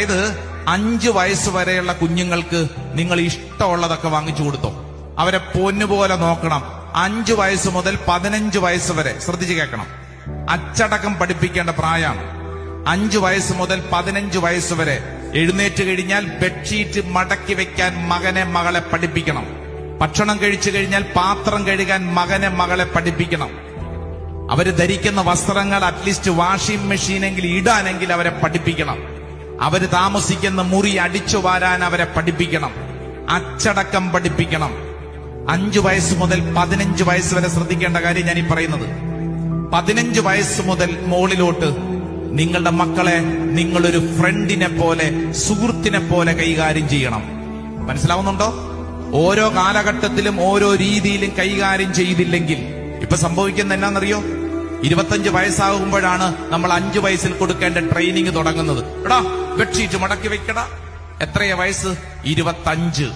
ഇത് 5 വയസ്സ് വരെയുള്ള കുഞ്ഞുങ്ങൾക്ക് നിങ്ങൾ ഇഷ്ടമുള്ളതൊക്കെ വാങ്ങിച്ചു കൊടുത്തോ. അവരെ പൊന്നുപോലെ നോക്കണം. 5 വയസ്സ് മുതൽ 15 വയസ്സ് വരെ ശ്രദ്ധിച്ചു കേൾക്കണം. അച്ചടക്കം പഠിപ്പിക്കേണ്ട പ്രായമാണ്. 5 വയസ്സ് മുതൽ 15 വയസ്സ് വരെ എഴുന്നേറ്റ് കഴിഞ്ഞാൽ ബെഡ്ഷീറ്റ് മടക്കി വെക്കാൻ മകനെ മകളെ പഠിപ്പിക്കണം. ഭക്ഷണം കഴിച്ചു കഴിഞ്ഞാൽ പാത്രം കഴുകാൻ മകനെ മകളെ പഠിപ്പിക്കണം. അവര് ധരിക്കുന്ന വസ്ത്രങ്ങൾ അറ്റ്ലീസ്റ്റ് വാഷിംഗ് മെഷീനെങ്കിൽ ഇടാനെങ്കിൽ അവരെ പഠിപ്പിക്കണം. അവര് താമസിക്കുന്ന മുറി അടിച്ചു വാരാൻ അവരെ പഠിപ്പിക്കണം. അച്ചടക്കം പഠിപ്പിക്കണം. 5 വയസ്സ് മുതൽ 15 വയസ്സ് വരെ ശ്രദ്ധിക്കേണ്ട കാര്യം ഞാൻ ഈ പറയുന്നത്. 15 വയസ്സ് മുതൽ മുകളിലോട്ട് നിങ്ങളുടെ മക്കളെ നിങ്ങളൊരു ഫ്രണ്ടിനെ പോലെ, സുഹൃത്തിനെ പോലെ കൈകാര്യം ചെയ്യണം. മനസ്സിലാവുന്നുണ്ടോ? ഓരോ കാലഘട്ടത്തിലും ഓരോ രീതിയിലും കൈകാര്യം ചെയ്തില്ലെങ്കിൽ ഇപ്പൊ സംഭവിക്കുന്ന എന്നാന്നറിയോ? 25 വയസ്സാകുമ്പോഴാണ് നമ്മൾ 5 വയസ്സിൽ കൊടുക്കേണ്ട ട്രെയിനിങ് തുടങ്ങുന്നത്. എടാ ബെഡ്ഷീറ്റ് മടക്കി വെക്കടാ. എത്രയാ വയസ്സ്? 25.